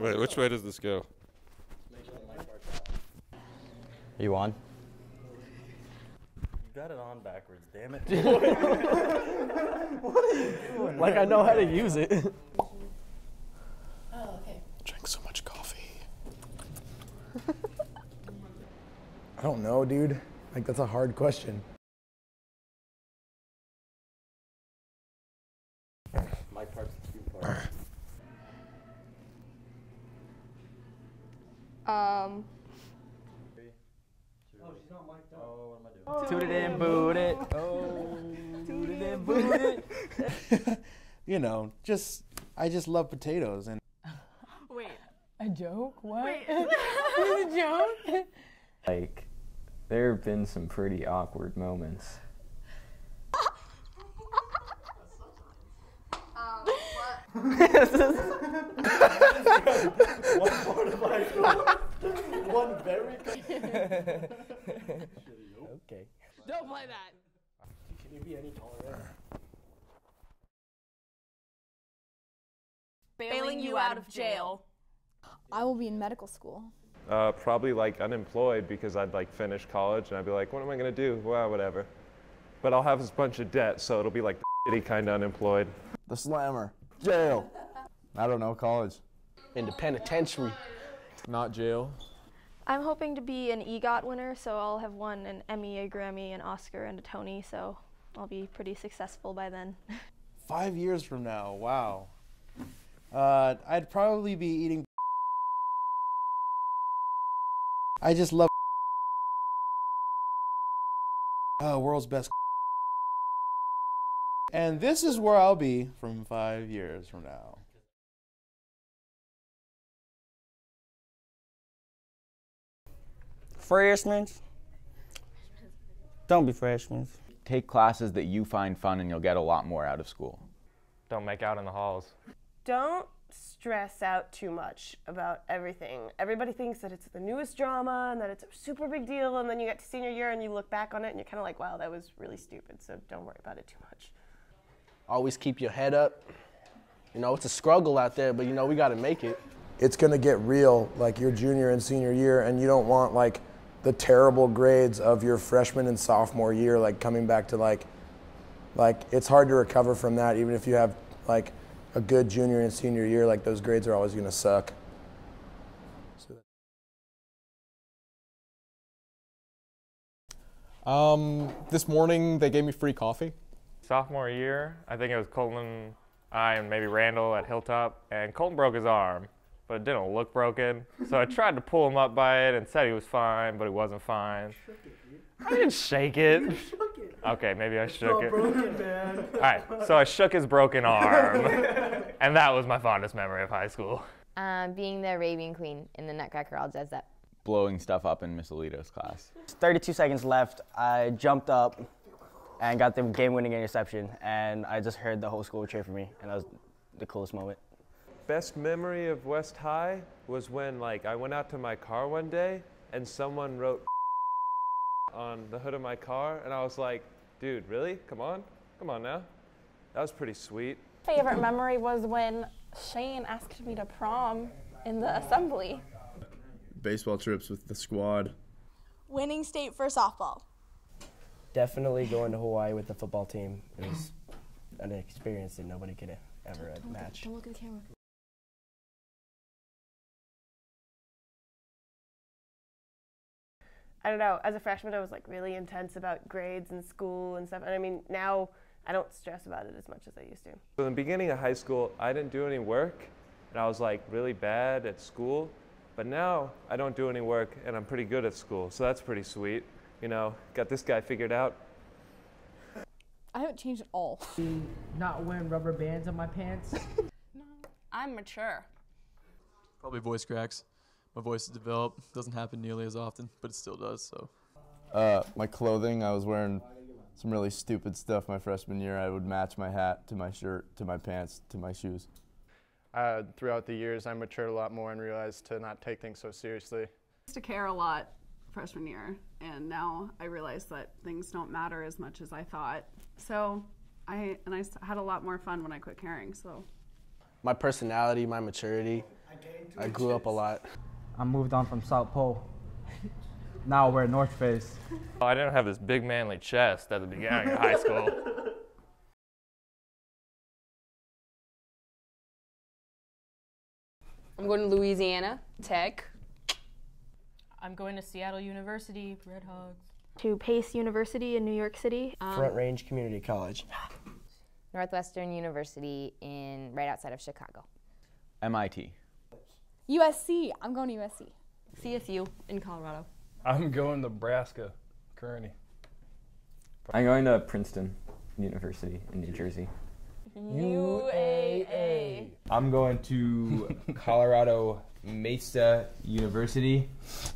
Wait, which way does this go? You on? You got it on backwards, damn it. What are you doing? Like I know how to use it. Oh, okay. Drink so much coffee. I don't know, dude. Like, that's a hard question. My part's the two parts. Um. Oh, she's not mic'd up. Oh, what am I doing? Toot it and boot it. Oh, toot it and boot it. You know, I just love potatoes and. Wait. A joke? What? Wait. It's a joke? Like, there have been some pretty awkward moments. One part of my one very Okay. Don't play that. Can you be any taller? Bailing you out of jail. I will be in medical school. Probably like unemployed because I'd like finish college and I'd be like, what am I gonna do? Well, whatever. But I'll have this bunch of debt, so it'll be like the shitty kind of unemployed. The slammer. Jail. I don't know, college. In the penitentiary. Not jail. I'm hoping to be an EGOT winner, so I'll have won an Emmy, a Grammy, an Oscar, and a Tony, so I'll be pretty successful by then. 5 years from now, wow. I'd probably be eating. I just love. World's best. And this is where I'll be from 5 years from now. Freshmen. Don't be freshmen. Take classes that you find fun and you'll get a lot more out of school. Don't make out in the halls. Don't stress out too much about everything. Everybody thinks that it's the newest drama and that it's a super big deal, and then you get to senior year and you look back on it and you're kind of like, wow, that was really stupid, so don't worry about it too much. Always keep your head up. You know, it's a struggle out there, but you know, we gotta make it. It's gonna get real, like your junior and senior year, and you don't want like the terrible grades of your freshman and sophomore year, like coming back to like it's hard to recover from that, even if you have like a good junior and senior year, like those grades are always gonna suck. This morning they gave me free coffee. Sophomore year, I think it was Colton, I, and maybe Randall at Hilltop, and Colton broke his arm, but it didn't look broken. So I tried to pull him up by it and said he was fine, but he wasn't fine. I didn't shake it. You shook it. Okay, maybe I shook it. Broken, man. All right, so I shook his broken arm, and that was my fondest memory of high school. Being the Arabian Queen in the Nutcracker, I'll judge that. Blowing stuff up in Miss Alito's class. 32 seconds left. I jumped up and got the game-winning interception, and I just heard the whole school cheer for me, and that was the coolest moment. Best memory of West High was when like I went out to my car one day and someone wrote on the hood of my car, and I was like, dude, really? Come on now. That was pretty sweet. Favorite memory was when Shane asked me to prom in the assembly. Baseball trips with the squad. Winning state for softball. Definitely going to Hawaii with the football team. It was an experience that nobody could ever match. Don't look at the camera. I don't know, as a freshman I was like really intense about grades and school and stuff, and I mean now I don't stress about it as much as I used to. So in the beginning of high school, I didn't do any work, and I was like really bad at school. But now I don't do any work, and I'm pretty good at school, so that's pretty sweet. You know, got this guy figured out. I haven't changed at all. Not wearing rubber bands on my pants. No, I'm mature. Probably voice cracks. My voice has developed. Doesn't happen nearly as often, but it still does, so. My clothing, I was wearing some really stupid stuff my freshman year. I would match my hat to my shirt, to my pants, to my shoes. Throughout the years, I matured a lot more and realized to not take things so seriously. I used to care a lot freshman year, and now I realize that things don't matter as much as I thought. So I had a lot more fun when I quit caring. So My personality, my maturity, I grew up a lot. I moved on from South Pole. Now we're at North Face. Oh, I didn't have this big manly chest at the beginning of high school. I'm going to Louisiana Tech. I'm going to Seattle University, Red Hogs. To Pace University in New York City. Front Range Community College. Northwestern University right outside of Chicago. MIT. USC. I'm going to USC. CSU in Colorado. I'm going to Nebraska, Kearney. I'm going to Princeton University in New Jersey. UAA. I'm going to Colorado Mesa University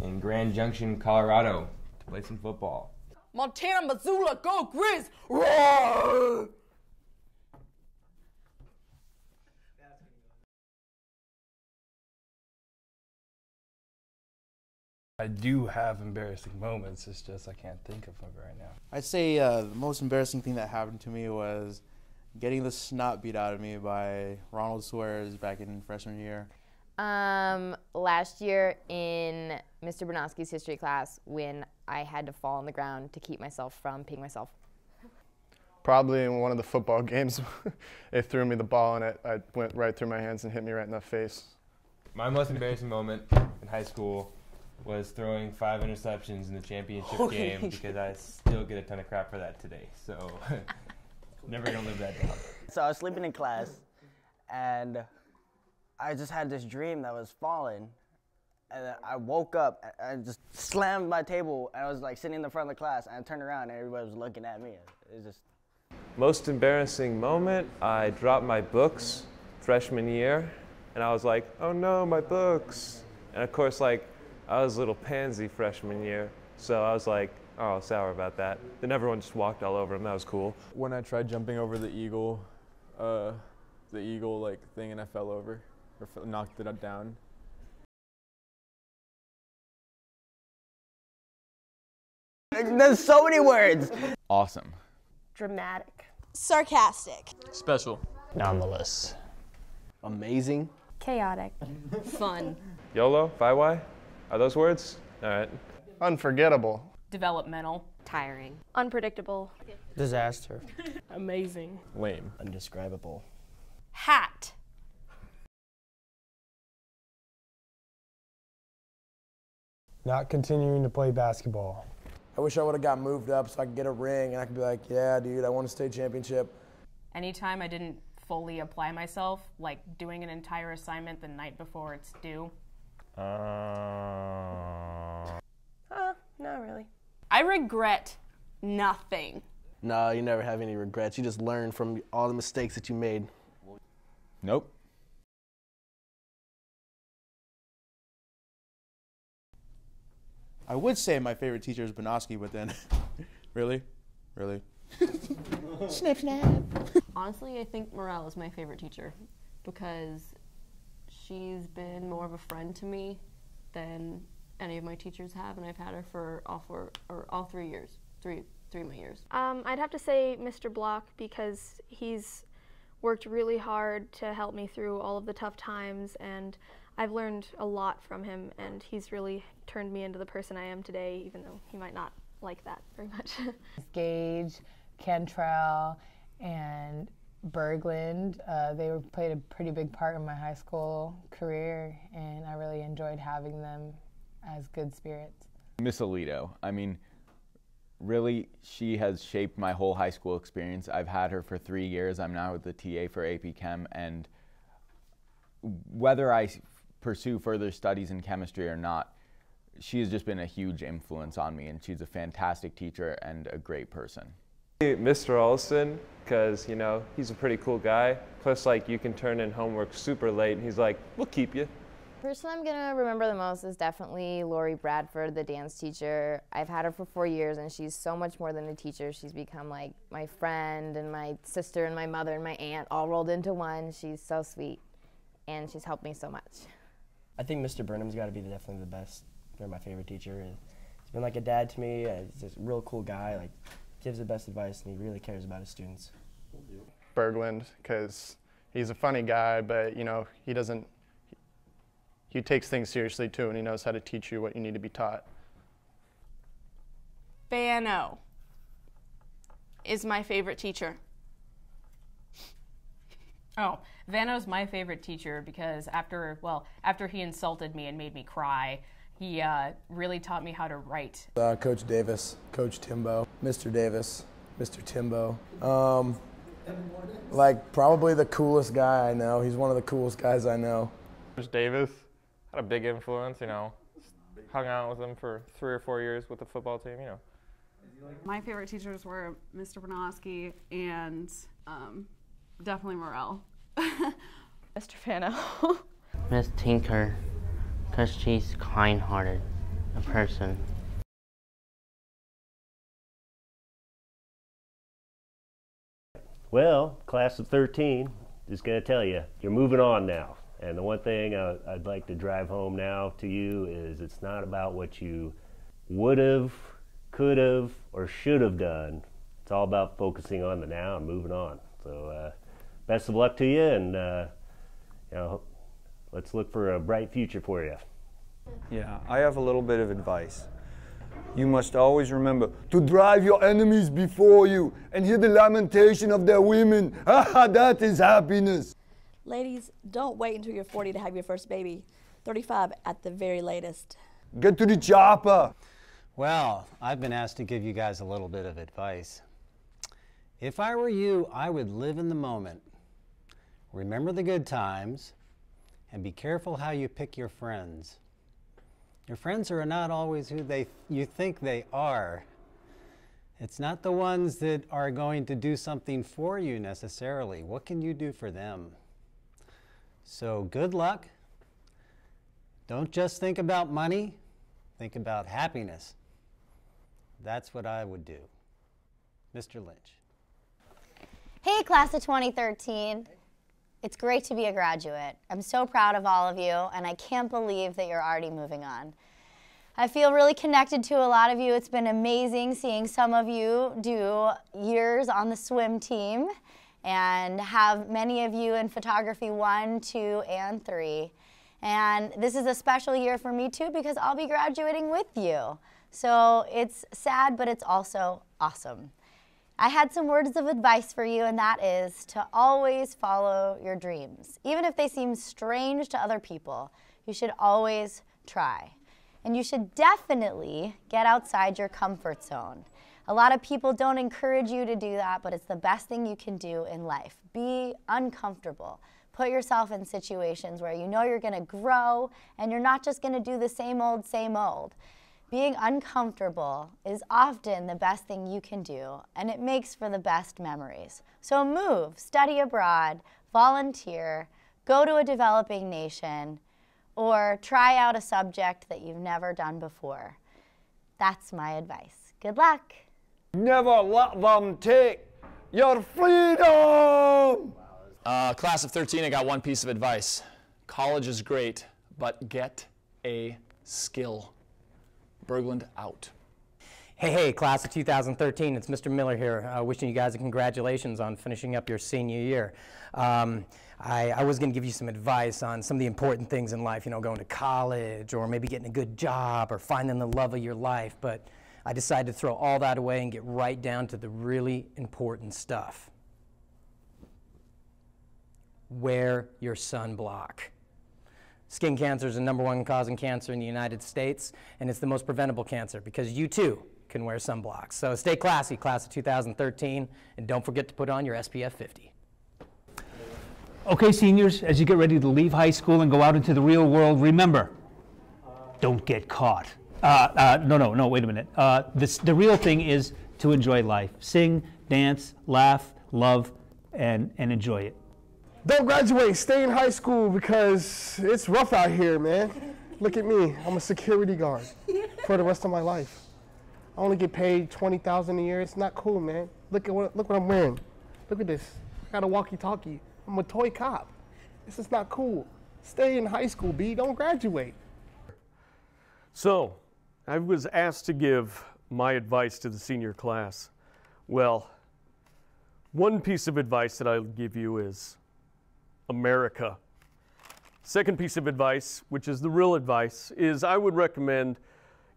in Grand Junction, Colorado to play some football. Montana, Missoula, go Grizz! Roar! I do have embarrassing moments, it's just I can't think of them right now. I'd say the most embarrassing thing that happened to me was getting the snot beat out of me by Ronald Suarez back in freshman year. Last year in Mr. Bernowski's history class when I had to fall on the ground to keep myself from peeing myself. Probably in one of the football games, they threw me the ball and it went right through my hands and hit me right in the face. My most embarrassing moment in high school was throwing 5 interceptions in the championship game because I still get a ton of crap for that today. So never gonna live that down. So I was sleeping in class, and I just had this dream that I was falling, and I woke up, and I just slammed my table, and I was like sitting in the front of the class, and I turned around, and everybody was looking at me. It was just. Most embarrassing moment, I dropped my books freshman year, and I was like, oh no, my books. And of course, like, I was a little pansy freshman year, so I was like, oh, sour about that. Then everyone just walked all over him. That was cool. When I tried jumping over the eagle like thing, and I fell over, or knocked it down. There's so many words. Awesome. Dramatic. Sarcastic. Special. Anomalous. Amazing. Chaotic. Fun. YOLO? FIY? Are those words? All right. Unforgettable. Developmental. Tiring. Unpredictable. Disaster. Amazing. Lame. Undescribable. Hat. Not continuing to play basketball. I wish I would have got moved up so I could get a ring and I could be like, yeah, dude, I won a state championship. Anytime I didn't fully apply myself, like doing an entire assignment the night before it's due. Not really. I regret nothing. No, you never have any regrets. You just learn from all the mistakes that you made. Nope. I would say my favorite teacher is Benoski, but then, really? Snip, snap. Honestly, I think Morel is my favorite teacher because she's been more of a friend to me than any of my teachers have, and I've had her for all 3 years, three of my years. I'd have to say Mr. Block because he's worked really hard to help me through all of the tough times, and I've learned a lot from him, and he's really turned me into the person I am today, even though he might not like that very much. Gage, Cantrell, and Berglund, they played a pretty big part in my high school career, and I really enjoyed having them as good spirits. Miss Alito, I mean, really, she has shaped my whole high school experience. I've had her for 3 years. I'm now the TA for AP Chem, and whether I pursue further studies in chemistry or not, she has just been a huge influence on me, and she's a fantastic teacher and a great person. Mr. Olson, because, you know, he's a pretty cool guy. Plus, like, you can turn in homework super late, and he's like, we'll keep you. The person I'm going to remember the most is definitely Lori Bradford, the dance teacher. I've had her for 4 years, and she's so much more than a teacher. She's become like my friend and my sister and my mother and my aunt all rolled into one. She's so sweet, and she's helped me so much. I think Mr. Burnham's got to be definitely the best. They're my favorite teacher. He's been like a dad to me. He's just a real cool guy. Like, gives the best advice, and he really cares about his students. Berglund, because he's a funny guy, but you know he doesn't he takes things seriously too, and he knows how to teach you what you need to be taught. Vano is my favorite teacher. Oh, Vano's my favorite teacher because after he insulted me and made me cry, he really taught me how to write. Coach Davis, Coach Timbo, Mr. Davis, Mr. Timbo. Like probably the coolest guy I know. He's one of the coolest guys I know. Coach Davis had a big influence, you know. Hung out with him for 3 or 4 years with the football team, you know. My favorite teachers were Mr. Bernowski and definitely Morel. Mr. Fano. Miss Tinker, because she's kind-hearted, a person. Well, class of 13, just going to tell you, you're moving on now. And the one thing I'd like to drive home now to you is it's not about what you would have, could have, or should have done. It's all about focusing on the now and moving on. So best of luck to you, and you know, let's look for a bright future for you. Yeah, I have a little bit of advice. You must always remember to drive your enemies before you and hear the lamentation of their women. That is happiness. Ladies, don't wait until you're 40 to have your first baby. 35 at the very latest. Get to the chopper. Well, I've been asked to give you guys a little bit of advice. If I were you, I would live in the moment. Remember the good times, and be careful how you pick your friends. Your friends are not always who you think they are. It's not the ones that are going to do something for you necessarily. What can you do for them? So good luck. Don't just think about money, think about happiness. That's what I would do. Mr. Lynch. Hey, class of 2013. It's great to be a graduate. I'm so proud of all of you, and I can't believe that you're already moving on. I feel really connected to a lot of you. It's been amazing seeing some of you do years on the swim team and have many of you in photography 1, 2, and 3. And this is a special year for me too because I'll be graduating with you. So it's sad, but it's also awesome. I had some words of advice for you, and that is to always follow your dreams. Even if they seem strange to other people, you should always try. And you should definitely get outside your comfort zone. A lot of people don't encourage you to do that, but it's the best thing you can do in life. Be uncomfortable. Put yourself in situations where you know you're going to grow and you're not just going to do the same old, same old. Being uncomfortable is often the best thing you can do, and it makes for the best memories. So move, study abroad, volunteer, go to a developing nation, or try out a subject that you've never done before. That's my advice. Good luck. Never let them take your freedom. Class of 13, I got one piece of advice. College is great, but get a skill. Berglund out. Hey, class of 2013, it's Mr. Miller here, wishing you guys a congratulations on finishing up your senior year. I was going to give you some advice on some of the important things in life, you know, going to college or maybe getting a good job or finding the love of your life, but I decided to throw all that away and get right down to the really important stuff. Wear your sunblock. Skin cancer is the #1 causing cancer in the United States, and it's the most preventable cancer because you too can wear sunblock. So stay classy, class of 2013, and don't forget to put on your SPF 50. Okay, seniors, as you get ready to leave high school and go out into the real world, remember, don't get caught. No, wait a minute. The real thing is to enjoy life. Sing, dance, laugh, love, and enjoy it. Don't graduate, stay in high school because it's rough out here, man. Look at me, I'm a security guard for the rest of my life. I only get paid $20,000 a year. It's not cool, man. Look what I'm wearing. Look at this. I got a walkie-talkie. I'm a toy cop. This is not cool. Stay in high school, B. Don't graduate. So, I was asked to give my advice to the senior class. Well, one piece of advice that I'll give you is America. Second piece of advice, which is the real advice, is I would recommend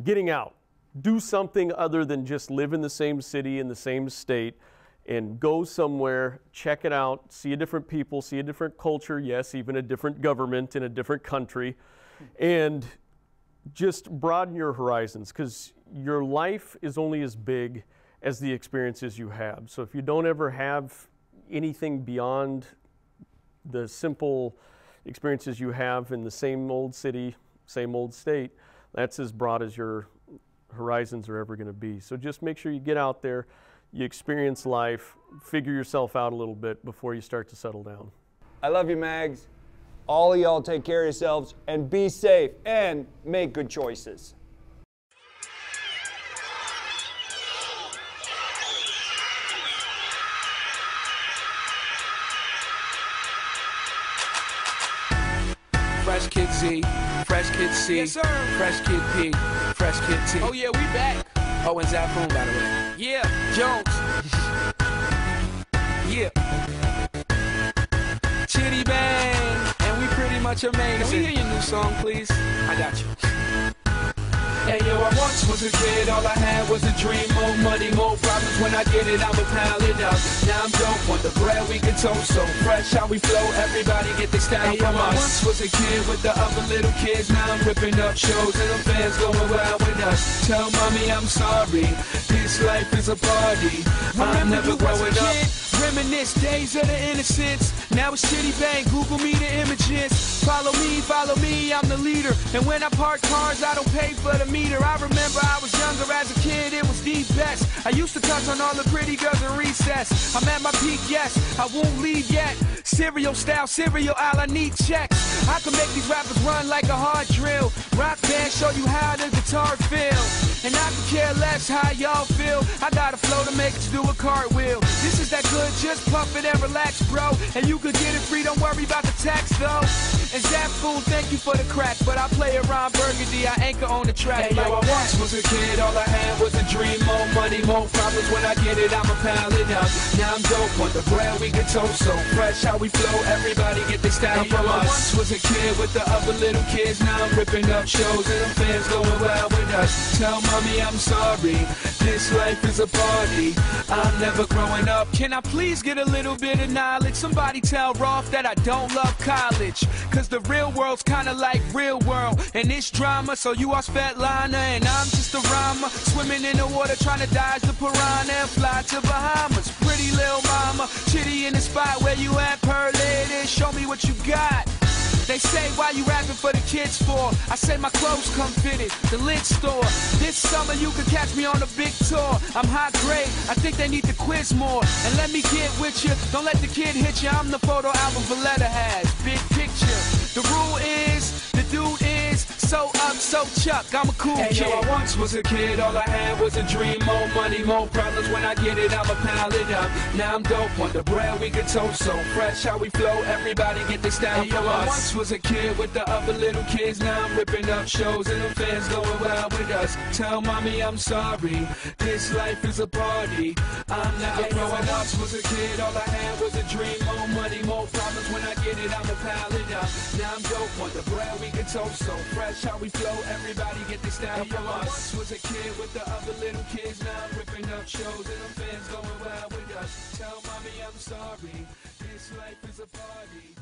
getting out. Do something other than just live in the same city, in the same state, and go somewhere, check it out, see a different people, see a different culture, yes, even a different government in a different country, and just broaden your horizons, because your life is only as big as the experiences you have. So if you don't ever have anything beyond the simple experiences you have in the same old city, same old state, that's as broad as your horizons are ever going to be. So just make sure you get out there, you experience life, figure yourself out a little bit before you start to settle down. I love you, Mags. All of y'all take care of yourselves and be safe and make good choices. Fresh Kid Z, Fresh Kid C, yes, Fresh Kid P, Fresh Kid T. Oh yeah, we back. Oh, and Zafoon, by the way. Yeah, Jones. Yeah. Chitty Bang, and we pretty much amazing. Can we hear your new song, please? I got you. Hey yo, I once was a kid, all I had was a dream. More money, more problems, when I get it, I'ma pile it up. Now I'm dope, want the bread, we can toast. So fresh how we flow, everybody get their style from us. I once was a kid with the other little kids. Now I'm ripping up shows and the fans going wild with us. Tell mommy I'm sorry, this life is a party. I'm never growing up. Reminisce days of the innocence. Now it's Chitty Bang, Google me the images. Follow me, I'm the leader. And when I park cars, I don't pay for the meter. I remember I was younger as a kid, it was the best. I used to touch on all the pretty girls in recess. I'm at my peak, yes, I won't leave yet. Cereal style, cereal aisle, I need checks. I can make these rappers run like a hard drill. Rock band, show you how the guitar feel. And I can care less how y'all feel. I got a flow to make us do a cartwheel. This is that good, just pump it and relax, bro. And you could get it free, don't worry about the tax, though. And Zafoon, thank you for the crack, but I play around Burgundy, I anchor on the track. Hey, like yo, I once was a kid, all I had was a dream. More money, more problems, when I get it, I'ma pile it up. Now I'm dope, want the bread, we can toast. So fresh how we flow, everybody get their style from us. I once was a kid with the other little kids. Now I'm ripping up shows and the fans going wild with us. Tell mommy I'm sorry, this life is a party. I'm never growing up. Can I please get a little bit of knowledge? Somebody tell Rolf that I don't love college, cause the real world's kinda like real world, and it's drama. So you are Svetlana and I'm just a rhymer, swimming in the water trying to dodge the piranha and fly to Bahamas. Pretty little mama, Chitty in the spot where you at, Pearl Lady, show me what you got. They say, why you rapping for the kids for? I said my clothes come fitted, the lid store. This summer you can catch me on a big tour. I'm high grade, I think they need to quiz more. And let me get with you, don't let the kid hit you. I'm the photo album Valletta has, big picture. The rule is, the dude is so up, so Chuck, I'm a cool kid. Yo, I once was a kid, all I had was a dream. More money, more problems, when I get it, I'ma pile it up. Now I'm dope, want the bread, we can toast. So fresh how we flow, everybody get their style from us. I once was a kid with the other little kids. Now I'm ripping up shows and the fans going wild with us. Tell mommy I'm sorry, this life is a party. I'm never growing up. I was a kid, all I had was a dream. More money, more problems, when I get it, I'ma pile it up. Now I'm dope, want the bread, we can toast. So fresh how we flow, everybody get their style from us. I once was a kid with the other little kids. Now I'm ripping up shows and the fans going wild with us. Tell mommy I'm sorry, this life is a party.